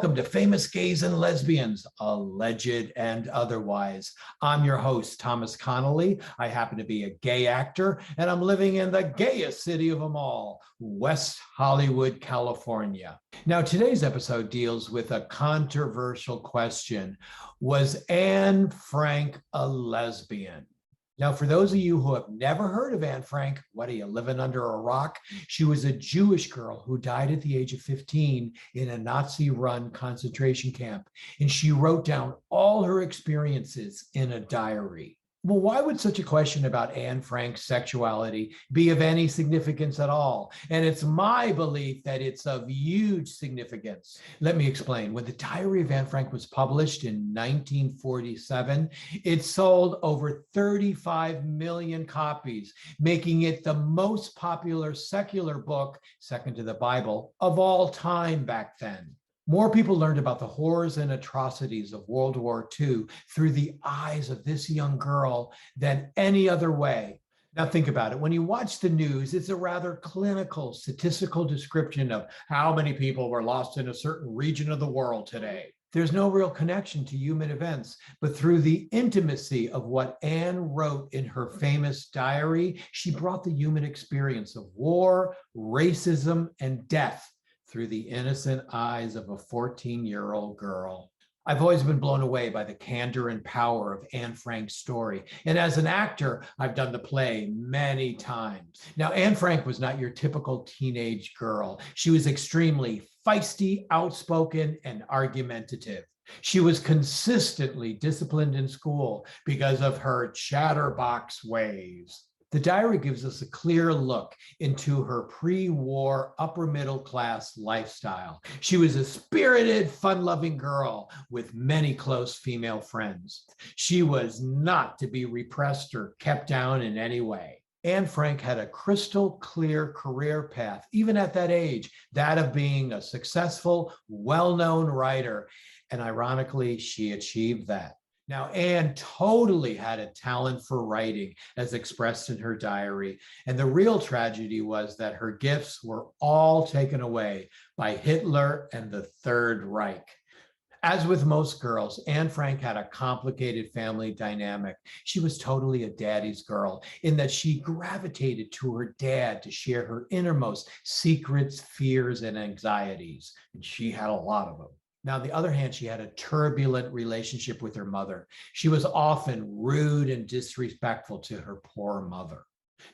welcome to Famous Gays and Lesbians, Alleged and Otherwise. I'm your host, Thomas Connolly. I happen to be a gay actor, and I'm living in the gayest city of them all, West Hollywood, California. Now, today's episode deals with a controversial question. Was Anne Frank a lesbian? Now, for those of you who have never heard of Anne Frank, what are you, living under a rock? She was a Jewish girl who died at the age of 15 in a Nazi-run concentration camp, and she wrote down all her experiences in a diary. Well, why would such a question about Anne Frank's sexuality be of any significance at all? And it's my belief that it's of huge significance. Let me explain. When the Diary of Anne Frank was published in 1947, it sold over 35 million copies, making it the most popular secular book, second to the Bible, of all time back then. More people learned about the horrors and atrocities of World War II through the eyes of this young girl than any other way. Now think about it. When you watch the news, it's a rather clinical, statistical description of how many people were lost in a certain region of the world today. There's no real connection to human events, but through the intimacy of what Anne wrote in her famous diary, she brought the human experience of war, racism, and death through the innocent eyes of a 14-year-old girl. I've always been blown away by the candor and power of Anne Frank's story. And as an actor, I've done the play many times. Now, Anne Frank was not your typical teenage girl. She was extremely feisty, outspoken, and argumentative. She was consistently disciplined in school because of her chatterbox ways. The diary gives us a clear look into her pre-war upper middle class lifestyle. She was a spirited, fun-loving girl with many close female friends. She was not to be repressed or kept down in any way. Anne Frank had a crystal clear career path, even at that age, that of being a successful, well-known writer. And ironically, she achieved that. Now, Anne totally had a talent for writing, as expressed in her diary. And the real tragedy was that her gifts were all taken away by Hitler and the Third Reich. As with most girls, Anne Frank had a complicated family dynamic. She was totally a daddy's girl in that she gravitated to her dad to share her innermost secrets, fears, and anxieties. And she had a lot of them. Now, on the other hand, she had a turbulent relationship with her mother. She was often rude and disrespectful to her poor mother.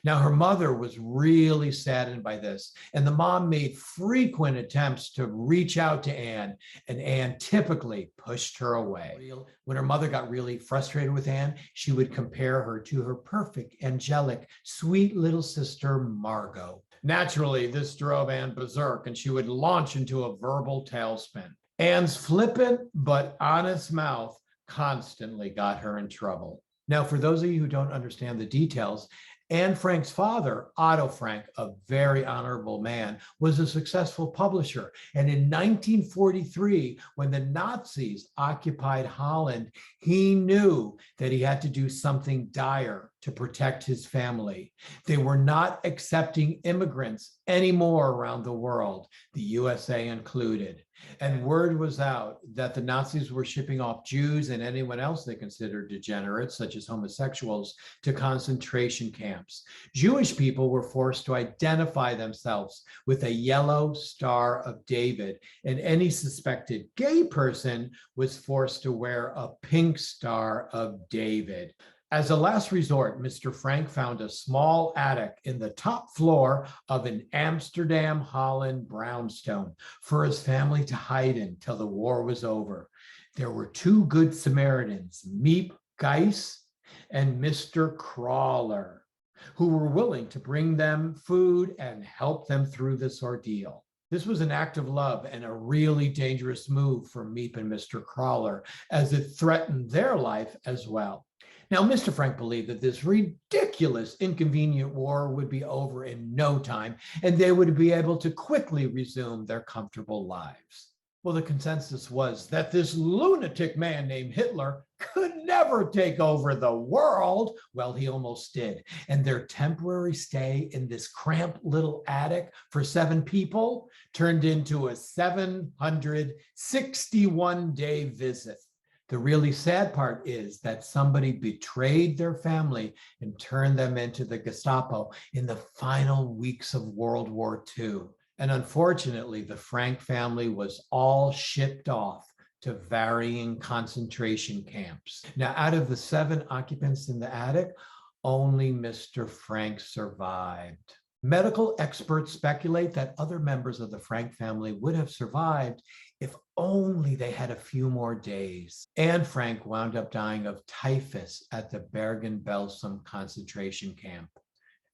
Now, her mother was really saddened by this, and the mom made frequent attempts to reach out to Anne, and Anne typically pushed her away. When her mother got really frustrated with Anne, she would compare her to her perfect, angelic, sweet little sister, Margot. Naturally, this drove Anne berserk, and she would launch into a verbal tailspin. Anne's flippant but honest mouth constantly got her in trouble. Now, for those of you who don't understand the details, Anne Frank's father, Otto Frank, a very honorable man, was a successful publisher. And in 1943, when the Nazis occupied Holland, he knew that he had to do something dire to protect his family. They were not accepting immigrants anymore around the world, the USA included. And word was out that the Nazis were shipping off Jews and anyone else they considered degenerates, such as homosexuals, to concentration camps. Jewish people were forced to identify themselves with a yellow Star of David, and any suspected gay person was forced to wear a pink Star of David. As a last resort, Mr. Frank found a small attic in the top floor of an Amsterdam Holland brownstone for his family to hide in till the war was over. There were two good Samaritans, Miep Geis and Mr. Crawler, who were willing to bring them food and help them through this ordeal. This was an act of love and a really dangerous move for Miep and Mr. Crawler, as it threatened their life as well. Now, Mr. Frank believed that this ridiculous, inconvenient war would be over in no time, and they would be able to quickly resume their comfortable lives. Well, the consensus was that this lunatic man named Hitler could never take over the world. Well, he almost did. And their temporary stay in this cramped little attic for 7 people turned into a 761-day visit. The really sad part is that somebody betrayed their family and turned them into the Gestapo in the final weeks of World War II. And unfortunately, the Frank family was all shipped off to varying concentration camps. Now, out of the 7 occupants in the attic, only Mr. Frank survived. Medical experts speculate that other members of the Frank family would have survived if only they had a few more days. Anne Frank wound up dying of typhus at the Bergen-Belsen concentration camp.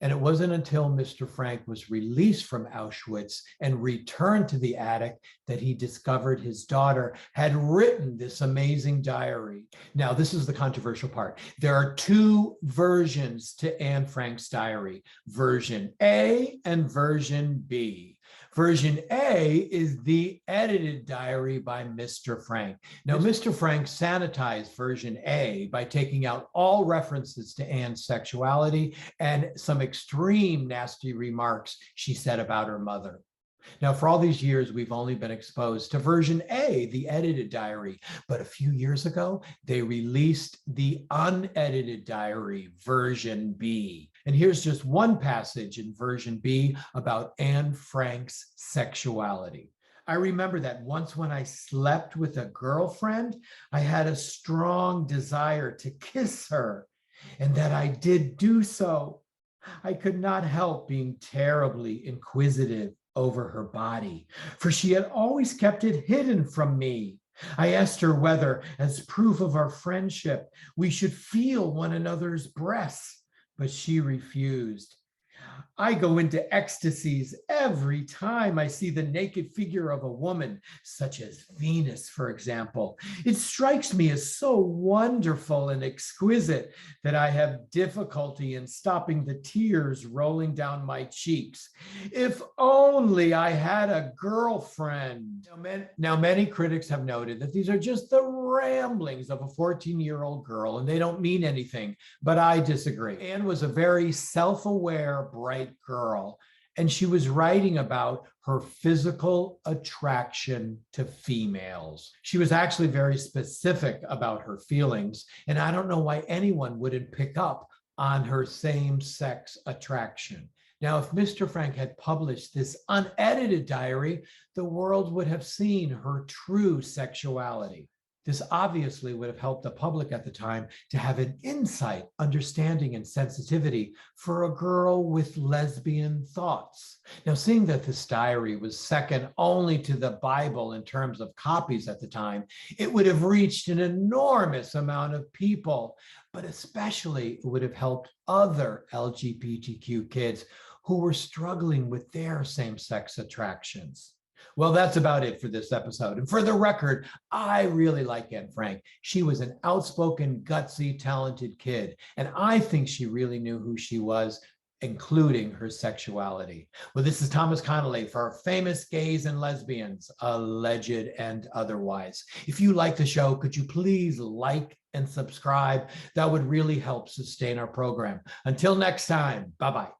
And it wasn't until Mr. Frank was released from Auschwitz and returned to the attic that he discovered his daughter had written this amazing diary. Now, this is the controversial part. There are 2 versions to Anne Frank's diary, version A and version B. Version A is the edited diary by Mr. Frank. Now, Mr. Frank sanitized version A by taking out all references to Anne's sexuality and some extreme nasty remarks she said about her mother. Now, for all these years, we've only been exposed to version A, the edited diary. But a few years ago, they released the unedited diary, version B. And here's just one passage in version B about Anne Frank's sexuality. I remember that once when I slept with a girlfriend, I had a strong desire to kiss her, and that I did do so. I could not help being terribly inquisitive over her body, for she had always kept it hidden from me. I asked her whether, as proof of our friendship, we should feel one another's breasts, but she refused. I go into ecstasies every time I see the naked figure of a woman, such as Venus, for example. It strikes me as so wonderful and exquisite that I have difficulty in stopping the tears rolling down my cheeks. If only I had a girlfriend. Now, many critics have noted that these are just the ramblings of a 14-year-old girl, and they don't mean anything, but I disagree. Anne was a very self-aware, bright girl, and she was writing about her physical attraction to females. She was actually very specific about her feelings, and I don't know why anyone wouldn't pick up on her same-sex attraction. Now, if Mr. Frank had published this unedited diary, the world would have seen her true sexuality. This obviously would have helped the public at the time to have an insight, understanding, and sensitivity for a girl with lesbian thoughts. Now, seeing that this diary was second only to the Bible in terms of copies at the time, it would have reached an enormous amount of people, but especially it would have helped other LGBTQ kids who were struggling with their same-sex attractions. Well, that's about it for this episode. And for the record, I really like Anne Frank. She was an outspoken, gutsy, talented kid. And I think she really knew who she was, including her sexuality. Well, this is Thomas Connolly for Famous Gays and Lesbians, Alleged and Otherwise. If you like the show, could you please like and subscribe? That would really help sustain our program. Until next time, bye-bye.